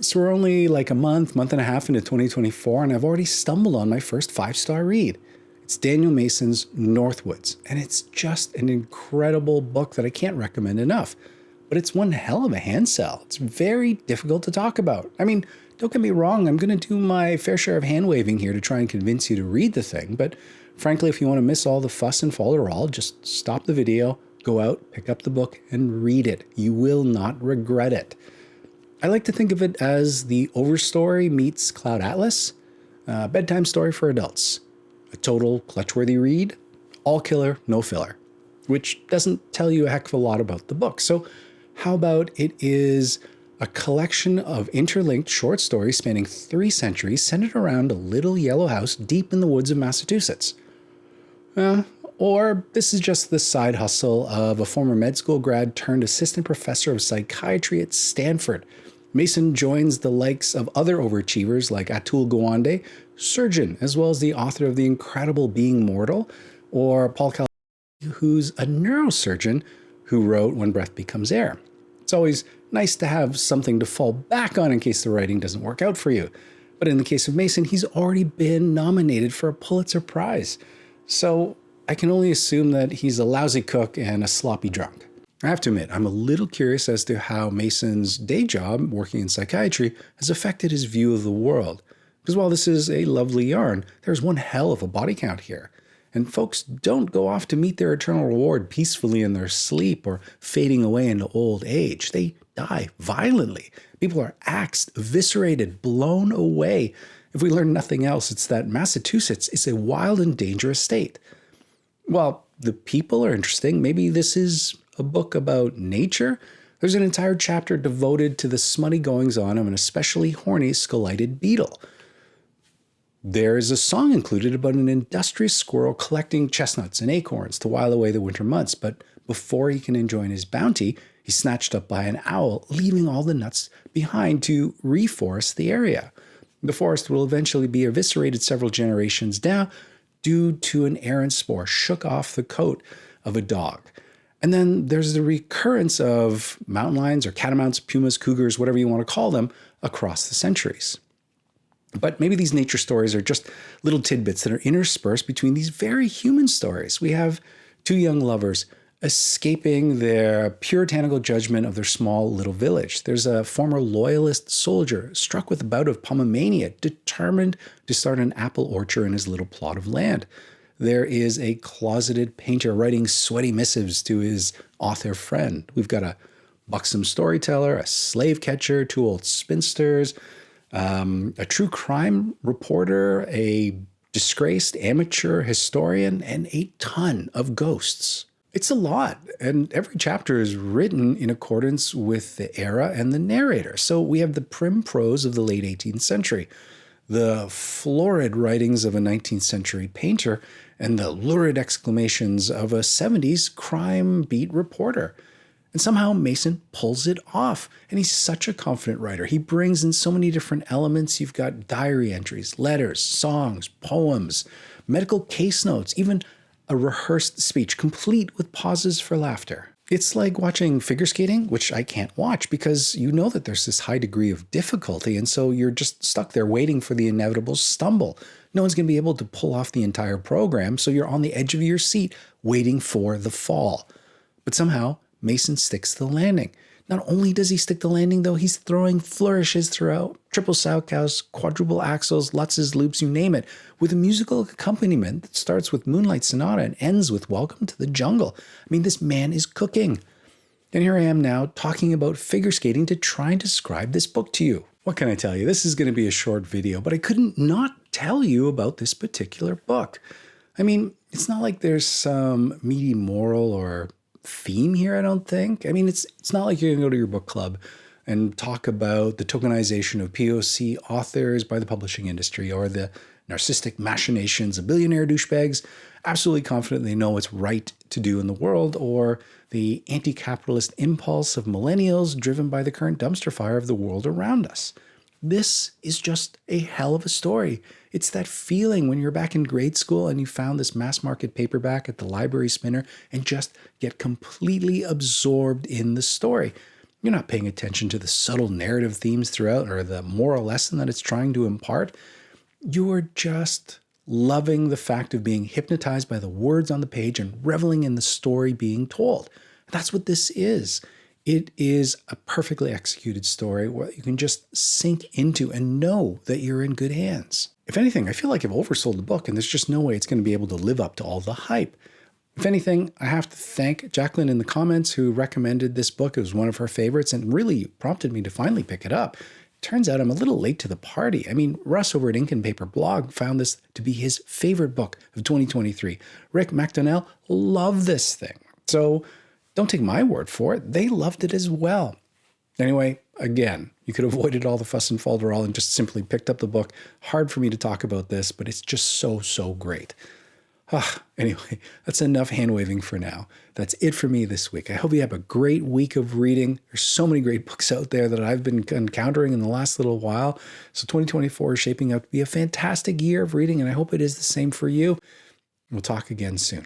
So we're only like a month and a half into 2024, and I've already stumbled on my first 5-star read. It's Daniel Mason's Northwoods, and it's just an incredible book that I can't recommend enough. But it's one hell of a hand sell. It's very difficult to talk about. I mean, don't get me wrong, I'm going to do my fair share of hand waving here to try and convince you to read the thing, but frankly, if you want to miss all the fuss and folderol, just stop the video, go out, pick up the book, and read it. You will not regret it. I like to think of it as the Overstory meets Cloud Atlas, a bedtime story for adults. A total clutch-worthy read, all killer, no filler, which doesn't tell you a heck of a lot about the book. So how about it is a collection of interlinked short stories spanning 3 centuries centered around a little yellow house deep in the woods of Massachusetts. Or this is just the side hustle of a former med school grad turned assistant professor of psychiatry at Stanford. Mason joins the likes of other overachievers like Atul Gawande, surgeon, as well as the author of The Incredible Being Mortal, or Paul Cal, who's a neurosurgeon who wrote When Breath Becomes Air. It's always nice to have something to fall back on in case the writing doesn't work out for you. But in the case of Mason, he's already been nominated for a Pulitzer Prize. So I can only assume that he's a lousy cook and a sloppy drunk. I have to admit, I'm a little curious as to how Mason's day job, working in psychiatry, has affected his view of the world. Because while this is a lovely yarn, there's one hell of a body count here. And folks don't go off to meet their eternal reward peacefully in their sleep or fading away into old age. They die violently. People are axed, eviscerated, blown away. If we learn nothing else, it's that Massachusetts is a wild and dangerous state. Well, the people are interesting. Maybe this is a book about nature. There's an entire chapter devoted to the smutty goings-on of an especially horny scolided beetle. There's a song included about an industrious squirrel collecting chestnuts and acorns to while away the winter months, but before he can enjoy his bounty, he's snatched up by an owl, leaving all the nuts behind to reforest the area. The forest will eventually be eviscerated several generations down due to an errant spore shook off the coat of a dog. And then there's the recurrence of mountain lions or catamounts, pumas, cougars, whatever you want to call them, across the centuries. But maybe these nature stories are just little tidbits that are interspersed between these very human stories. We have 2 young lovers escaping their puritanical judgment of their small little village. There's a former loyalist soldier struck with a bout of pomomania, determined to start an apple orchard in his little plot of land. There is a closeted painter writing sweaty missives to his author friend. We've got a buxom storyteller, a slave catcher, 2 old spinsters, a true crime reporter, a disgraced amateur historian, and a ton of ghosts. It's a lot, and every chapter is written in accordance with the era and the narrator. So we have the prim prose of the late 18th century, the florid writings of a 19th century painter, and the lurid exclamations of a 70s crime beat reporter. And somehow Mason pulls it off. And he's such a confident writer. He brings in so many different elements. You've got diary entries, letters, songs, poems, medical case notes, even a rehearsed speech, complete with pauses for laughter. It's like watching figure skating, which I can't watch because you know that there's this high degree of difficulty. And so you're just stuck there waiting for the inevitable stumble. No one's going to be able to pull off the entire program. So you're on the edge of your seat waiting for the fall. But somehow Mason sticks the landing. Not only does he stick the landing, though, he's throwing flourishes throughout, triple soundcows, quadruple axles, lutzes, loops, you name it, with a musical accompaniment that starts with Moonlight Sonata and ends with Welcome to the Jungle. I mean, this man is cooking. And here I am now talking about figure skating to try and describe this book to you. What can I tell you? This is going to be a short video, but I couldn't not tell you about this particular book. I mean, it's not like there's some meaty moral or theme here, I don't think. I mean, it's not like you're going to go to your book club and talk about the tokenization of POC authors by the publishing industry or the narcissistic machinations of billionaire douchebags absolutely confident they know what's right to do in the world, or the anti-capitalist impulse of millennials driven by the current dumpster fire of the world around us. This is just a hell of a story. It's that feeling when you're back in grade school and you found this mass market paperback at the library spinner and just get completely absorbed in the story. you're not paying attention to the subtle narrative themes throughout or the moral lesson that it's trying to impart. You're just loving the fact of being hypnotized by the words on the page and reveling in the story being told. That's what this is. It is a perfectly executed story where you can just sink into and know that you're in good hands. If anything, I feel like I've oversold the book and there's just no way it's going to be able to live up to all the hype. If anything, I have to thank Jacqueline in the comments who recommended this book. It was one of her favorites and really prompted me to finally pick it up. Turns out I'm a little late to the party. I mean, Russ over at Ink and Paper Blog found this to be his favorite book of 2023. Rick McDonnell loved this thing. So don't take my word for it. They loved it as well. Anyway, again, you could have avoided all the fuss and falderall and just simply picked up the book. Hard for me to talk about this, but it's just so great. Anyway, that's enough hand-waving for now. That's it for me this week. I hope you have a great week of reading. There's so many great books out there that I've been encountering in the last little while. So 2024 is shaping up to be a fantastic year of reading, and I hope it is the same for you. We'll talk again soon.